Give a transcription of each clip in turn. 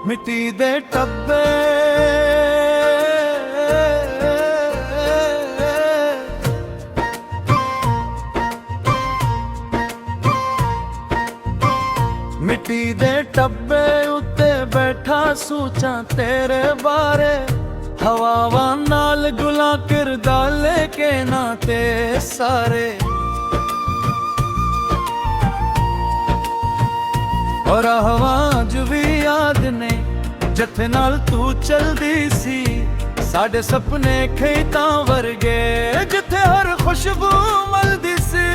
मिट्टी दे टब्बे मिट्टी दे टब्बे उत्ते बैठा सोचा तेरे बारे हवावां नाल गुला करदा लेके नाते सारे और हवा अज भी याद ने जिथे नाल तू चलदी सी साडे सपने खेतां वर्गे जिथे हर खुशबू मलदी सी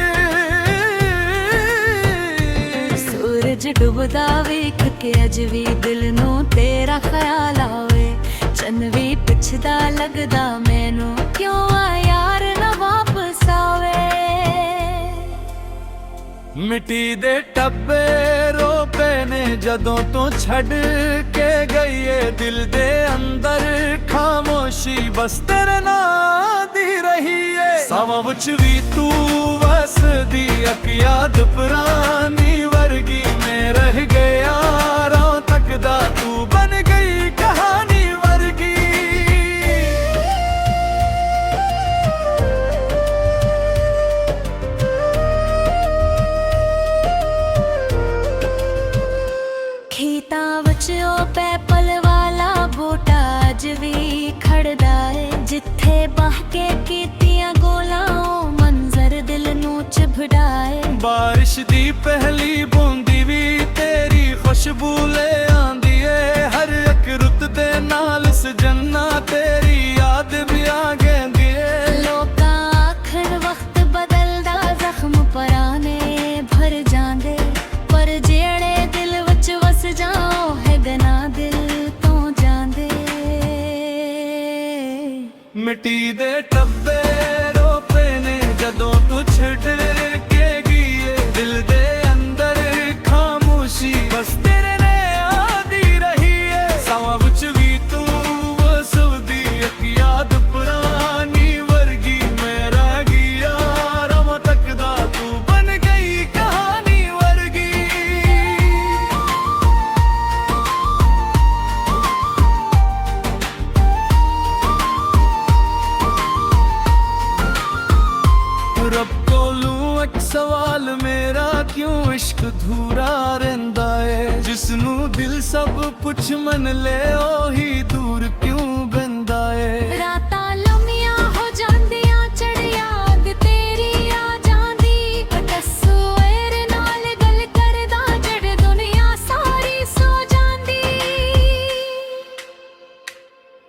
सूरज डुबदा वेख के अज भी दिल नू तेरा ख्याल आवे चन भी पिछदा लगदा मैनू क्यों आ यार ना वापस आवे मिट्टी दे टब्बे रो पे ने जदों तो छड़ के गई है दिल दे अंदर खामोशी बस तेरे नाम दी रही है सावां विच भी तू वसदी अक याद पुरानी वर्गी में रह गया राह तकदा तू बन गई कहानी वर्गी खेतां विच ओ पैपल वाला बूटा अज भी खड़दा है जिथे बह के कीतियां गोलां ओ मंजर दिल नू चिभड़ाए बारिश दी पहली बूंदी भी तेरी खुशबू ले आंदी है हर एक रुत दे नाल सजना तेरी याद भी आ गंदी है लोकां आखण वक्त बदलदा जख्म पराने भर जांदे पर जेड़े दिल विच वस जाओ है गना दिल तो जांदे मिट्टी दे टब्बे रो पे ने जदों तू छड़ के गई है दिल दे अंदर खामोशी बस तेरे ने आदी रही है सावां विच भी तू वसदी एक याद पुरानी वर्गी मैं रह गया राह तकदा तू बन गई कहानी वर्गी रब कोलू एक सवाल मेरा क्यों इश्क धूरा रहिंदा है जिसनू दिल सब कुछ मन ले ओही दूर क्यों बंदा है रातां लम्मियां हो जांदियां चढ़ याद तेरी आ जांदी तस्सू एरे नाल गल करदा जड़ दुनिया सारी सो जांदी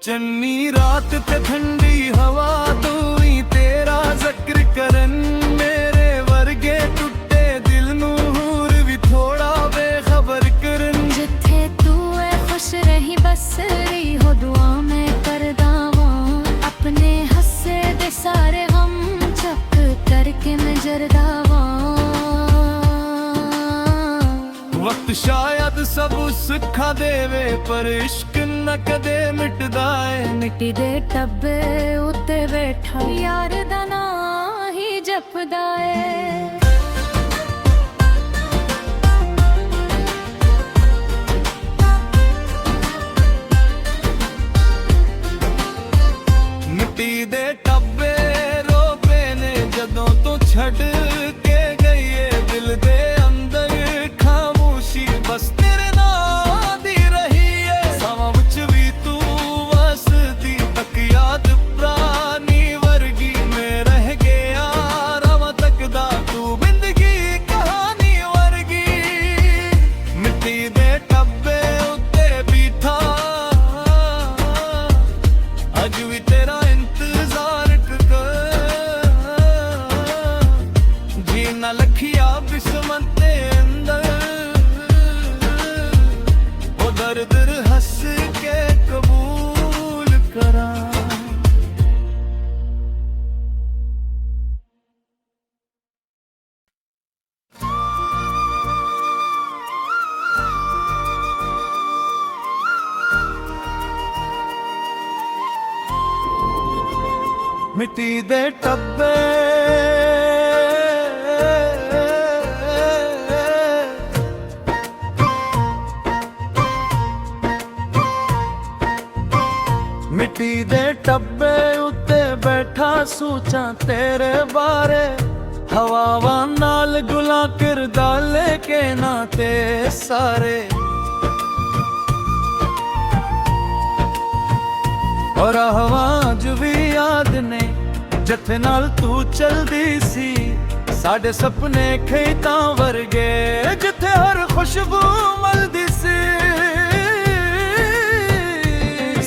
चन्नी रात ते ठंडी हवा तू ही तेरा जिक्र करन मेरे वर्गे टुटे दिल नू हूर भी थोड़ा बेखबर करन जिथे तू है खुश रही बस रही हो दुआ मैं करदा वां अपने हस्से दे सारे गम चक करके मैं जरदा वां वक्त शायद सब सिखा देवे पर इश्क न कदे मिटदा है मिट्टी दे टब्बे उत्ते बैठा यार दा नां ही जपदा है मिट्टी दे टब्बे रो पे ने जदों तो छड़ के गई है दिल दे अंदर खामोशी बस तेरे नाम दी रही है सावां विच भी तू वसदी तक याद पुरानी वर्गी में रह गया राह तकदा तू जिंदगी कहानी वर्गी मिट्टी दे टब्बे उत्ते बैठा अज भी तेरा इंतजार कर जीना लखिया बिस्मते अंदर ओ दर दर हंस के कबूल करा मिट्टी दे टब्बे ਟੱਬੇ ਉੱਤੇ ਬੈਠਾ ਸੋਚਾਂ ਤੇਰੇ ਬਾਰੇ ਹਵਾਵਾਂ ਨਾਲ ਗੁਲਾਂ ਕਰਦਾ ਲੈ ਕੇ ਨਾ ਤੇ ਸਾਰੇ ਔਰ ਹਵਾ ਜੋ ਵੀ ਯਾਦ ਨੇ ਜਿੱਥੇ ਨਾਲ ਤੂੰ ਚਲਦੀ ਸੀ ਸਾਡੇ ਸੁਪਨੇ ਖੇਤਾਂ ਵਰਗੇ ਜਿੱਥੇ ਹਰ ਖੁਸ਼ਬੂ ਮਲਦੀ ਸੀ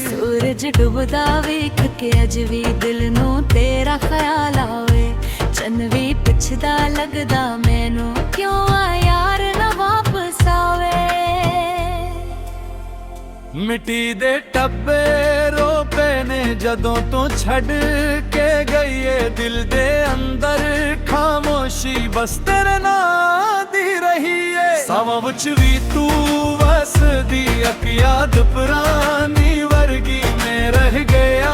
ਸੂਰਜ ਡੁੱਬਦਾ ਵੇਖ ਕੇ ਅਜ ਵੀ ਦਿਲ ਨੂੰ ਤੇਰਾ ਖਿਆਲ ਆਵੇ ਚੰਨ ਵੀ ਪੁੱਛਦਾ ਲੱਗਦਾ ਮੈਨੂੰ ਕਿਉਂ ਆ ਯਾਰ ਨਾ ਵਾਪਸ ਆਵੇ ਮਿੱਟੀ ਦੇ ਟੱਬੇ ਰੋ ਪਏ ਨੇ ਜਦੋਂ ਤੋਂ ਛੱਡ ਕੇ ਗਈ ਏ ਦਿਲ ਦੇ ਅੰਦਰ ਖਾਮੋਸ਼ੀ ਬਸ ਤੇਰੇ ਨਾਂ ਦੀ ਰਹੀ ਏ ਸਾਵਾਂ ਵਿੱਚ ਵੀ ਤੂੰ ਵਸਦੀ ਇੱਕ ਯਾਦ ਪੁਰਾਣੀ ਵਰਗੀ ਮੈਂ ਰਹਿ ਗਿਆ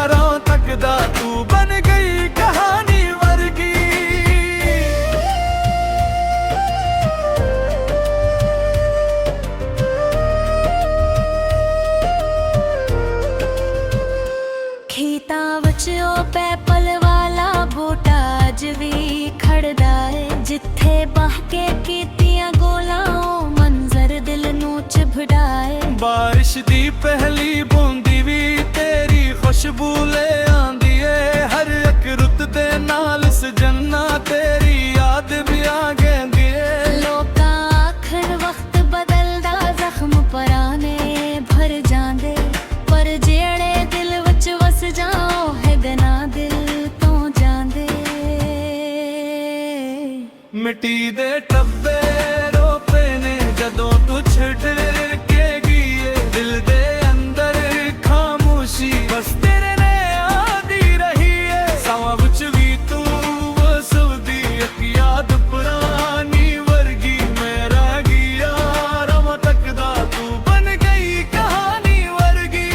ਰਾਹ ਤੱਕਦਾ ਤੂੰ ਬਣ ਗਈ ਕਹਾਣੀ ਵਰਗੀ ਖੇਤਾਂ ਵਿੱਚ ਉਹ ਪੈਪਲ ਵਾਲਾ ਬੂਟਾ ਅੱਜ ਵੀ ਖੜਦਾ ਏ ਜਿੱਥੇ ਬਾਹ ਕੇ ਕੀਤੀਆਂ ਗੋਲਾਂ ਉਹ ਮੰਜ਼ਰ ਦਿਲ ਨੂੰ ਚਿਭੜਾਏ ਬਾਰਿਸ਼ ਦੀ ਪਹਿਲੀ ਬੂੰਦੀ ਵੀ ਤੇਰੀ ਖੁਸ਼ਬੂ ਲੈ ਆਂਦੀ ਏ ਹਰ ਇੱਕ ਰੁੱਤ ਦੇ ਨਾਲ ਸਜਣਾ ਤੇਰੀ ਯਾਦ ਵੀ ਆ ਗਈ ਏ ਲੋਕਾਂ ਆਖਣ ਵਕਤ ਬਦਲਦਾ ਜ਼ਖਮ ਪੁਰਾਣੇ ਭਰ ਜਾਂਦੇ ਪਰ ਜਿਹੜੇ ਦਿਲ ਵਿੱਚ ਵਸ ਜਾਓ ਹੈ ਗਨਾ ਦਿਲ ਤੋਂ ਜਾਂਦੇ ਮਿੱਟੀ ਦੇ ਟੱਬੇ ਰੋ ਪਏ ਨੇ ਜਦੋਂ ਤੂੰ ਛੱਡ ਕੇ ਗਈ ਏ ਦਿਲ ਦੇ ਅੰਦਰ ਖਾਮੋਸ਼ੀ ਬਸ ਤੇਰੇ ਨਾਂ ਦੀ ਰਹੀ ਏ ਸਾਵਾਂ ਵਿੱਚ ਵੀ ਤੂੰ ਵਸਦੀ ਇੱਕ ਯਾਦ ਪੁਰਾਣੀ ਵਰਗੀ ਮੈਂ ਰਹਿ ਗਿਆ ਰਾਹ ਤੱਕਦਾ ਤੂੰ ਬਣ ਗਈ ਕਹਾਣੀ ਵਰਗੀ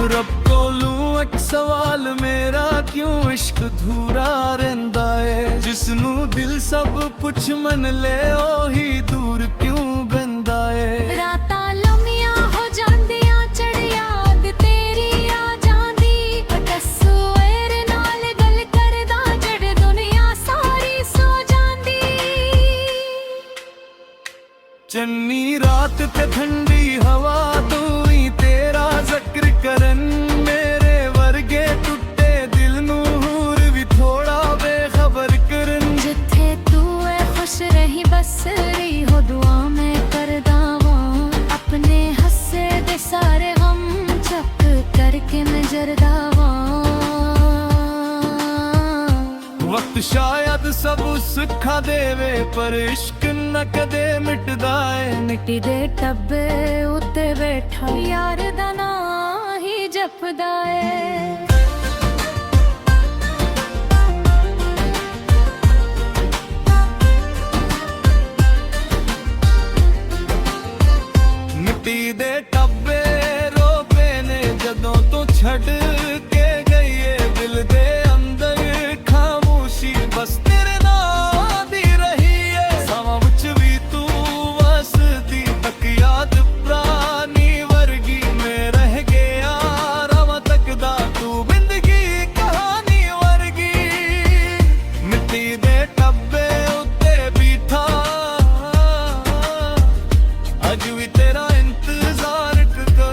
ਰੱਬ ਕੋਲੋਂ ਇੱਕ ਸਵਾਲ ਮੇਰਾ ਕਿਉਂ ਇਸ਼ਕ ਅਧੂਰਾ ਰਹਿੰਦਾ ਏ ਜਿਸ ਨੂੰ ਦਿਲ ਸਭ ਪੁੱਛ ਮੰਨ ਲੈ ਉਹੀ ਦੂਰ ਕਿਉਂ ਬੰਦਾ ਏ ਰਾਤਾਂ ਲੰਮੀਆਂ ਹੋ ਜਾਂਦੀਆਂ ਚੜ ਯਾਦ ਤੇਰੀ ਆ ਜਾਂਦੀ ਸਵੇਰੇ ਨਾਲ ਗੱਲ ਕਰਦਾ ਜੜ ਦੁਨੀਆ ਸਾਰੀ ਸੋ ਜਾਂਦੀ ਚੰਨੀ ਰਾਤ ਤੇ ਠੰਡੀ ਹਵਾ ਤੂੰ ਹੀ ਤੇਰਾ ਜ਼ਿਕਰ ਕਰਨ ਮੇਰੇ ਵਰਗੇ ਟੁੱਟੇ ਦਿਲ ਨੂੰ ਹੋਰ ਵੀ ਥੋੜਾ ਬੇਖਬਰ ਕਰਨ ਜਿੱਥੇ ਤੂੰ ਐ ਖੁਸ਼ ਰਹੀ ਬਸ ਰਹੀ ਹੋ ਦੁਆ ਮੈਂ ਕਰਦਾ ਵਾਂ ਆਪਣੇ ਹੱਸੇ ਦੇ ਸਾਰੇ ਗਮ ਚੱਕ ਕਰਕੇ ਮੈਂ ਜਰਦਾ ਵਾਂ ਵਕਤ ਸ਼ਾਇਦ ਸਭ ਸੁੱਖਾਂ ਦੇਵੇ ਪਰ ਇਸ਼ਕ ਨਾ ਕਦੇ ਮਿਟਦਾ ਏ ਮਿੱਟੀ ਦੇ ਟੱਬੇ ਉੱਤੇ ਬੈਠਾ ਯਾਰ ਦਾ ਨਾਂ ਹੀ ਜਪਦਾ ਏ ਮਿੱਟੀ ਦੇ ਟੱਬੇ ਰੋ ਪਏ ਨੇ ਜਦੋਂ ਤੂੰ ਛੱਡ ਕੇ ਗਈ ਏ ਦਿਲ ਦੇ ਅੰਦਰ ਖਾਮੋਸ਼ੀ ਬਸ ਤੇਰੇ ਨਾਂ ਦੀ ਰਹੀ ਏ ਸਾਵਾਂ ਵਿੱਚ ਵੀ ਤੂੰ ਵਸਦੀ ਤੱਕ ਯਾਦ ਪੁਰਾਣੀ ਵਰਗੀ ਮੈਂ ਰਹਿ ਗਿਆ ਰਾਹ ਤੱਕਦਾ ਤੂੰ ਜ਼ਿੰਦਗੀ ਕਹਾਣੀ ਵਰਗੀ ਮਿੱਟੀ ਦੇ ਟੱਬੇ ਉੱਤੇ ਬੈਠਾ ਅੱਜ ਵੀ ਤੇਰਾ ਇੰਤਜ਼ਾਰ ਕਰਦਾ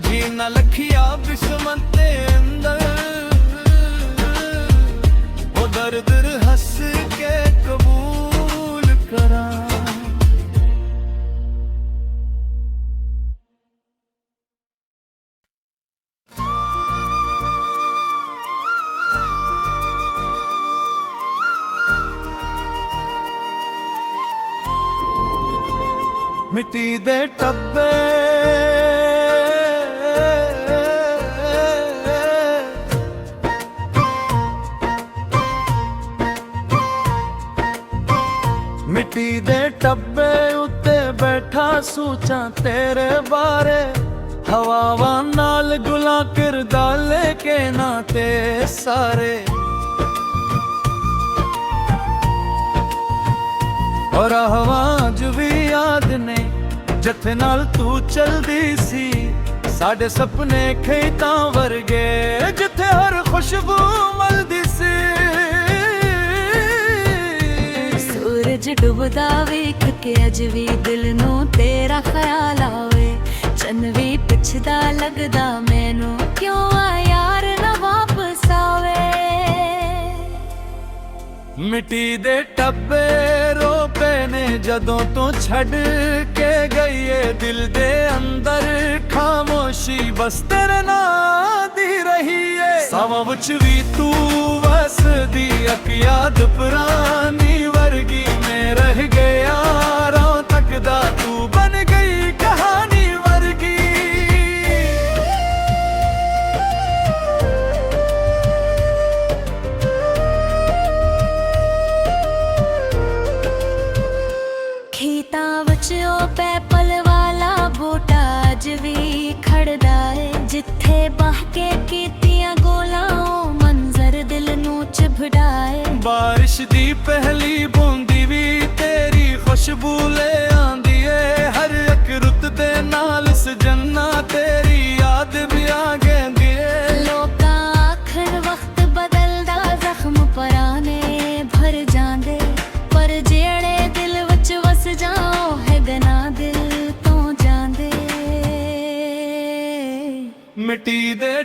ਜੀਣਾ ਲਖਿਆ ਬਿਸਮਤ ਦੇ ਅੰਦਰ ਉਹ ਦਰਦ ਹੱਸ ਕੇ ਕਬੂਲ ਕਰਾਂ ਮਿੱਟੀ ਦੇ ਟੱਬੇ ਮਿੱਟੀ ਦੇ ਟੱਬੇ ਉੱਤੇ ਬੈਠਾ ਸੋਚਾਂ ਤੇਰੇ ਬਾਰੇ ਹਵਾਵਾਂ ਨਾਲ ਗੁਲਾਂ ਕਰਦਾ ਲੈ ਕੇ ਨਾ ਤੇ ਸਾਰੇ ਔਰ ਆਵਾਜ਼ ਵੀ ਯਾਦ ਨੇ ਜਿੱਥੇ ਨਾਲ ਤੂੰ ਚਲਦੀ ਸੀ। ਸਾਡੇ ਸੁਪਨੇ ਖੇਤਾਂ ਵਰਗੇ ਜਿੱਥੇ ਹਰ ਖੁਸ਼ਬੂ ਮਲਦੀ ਸੀ। ਸੂਰਜ ਡੁੱਬਦਾ ਵੇਖ ਕੇ ਅਜ ਵੀ ਦਿਲ ਨੂੰ ਤੇਰਾ ਖਿਆਲ ਆਵੇ। ਚੰਨ ਵੀ ਪਿੱਛਦਾ ਲੱਗਦਾ ਮੈਨੂੰ ਕਿਉਂ ਆ ਯਾਰ ਨਾ ਵਾਪਸ ਆਵੇ। ਮਿੱਟੀ ਦੇ ਟੱਬੇ ਰੋ ਪਏ ਨੇ ਜਦੋਂ ਤੂੰ ਛੱਡ ਕੇ ਗਈ ਏ। ਦਿਲ ਦੇ ਅੰਦਰ ਖਾਮੋਸ਼ੀ ਬਸ ਤੇਰੇ ਨਾਂ ਦੀ ਰਹੀ ਏ। ਸਾਵਾਂ ਵਿੱਚ ਵੀ ਤੂੰ ਵਸਦੀ ਇੱਕ ਯਾਦ ਪੁਰਾਣੀ ਵਰਗੀ ਮੈਂ ਰਹਿ ਗਿਆ ਰਾਹ ਤੱਕਦਾ ਤੂੰ ਬਣ ਗਈ ਕਹਾਣੀ ਵਰਗੀ। ਖੇਤਾਂ ਵਿੱਚ ਉਹ ਪੈਪਲ ਵਾਲਾ ਬੂਟਾ ਅੱਜ ਵੀ ਖੜਦਾ ਏ। ਜਿੱਥੇ ਬਾਹ ਕੇ ਕੀਤੀਆਂ ਗੋਲਾਂ ਉਹ ਮੰਜ਼ਰ ਦਿਲ ਨੂੰ ਚਿਭੜਾਏ। ਬਾਰਿਸ਼ ਦੀ ਪਹਿਲੀ ਬੂੰਦੀ ਵੀ ਤੇਰੀ ਖੁਸ਼ਬੂ ਲੈ ਆਂਦੀ ਏ। ਹਰ ਇੱਕ ਰੁੱਤ ਦੇ ਨਾਲ ਸਜਣਾ ਤੇਰੀ ਯਾਦ ਵੀ ਆ ਗਈ ਏ। ਲੋਕਾਂ ਆਖਣ ਵਕਤ ਬਦਲਦਾ ਜ਼ਖਮ ਪੁਰਾਣੇ ਭਰ ਜਾਂਦੇ ਪਰ ਜਿਹੜੇ ਦਿਲ ਵਿੱਚ ਵਸ ਜਾਓ ਹੈ ਗਨਾ ਦਿਲ ਤੋਂ ਜਾਂਦੇ। ਮਿੱਟੀ ਦੇ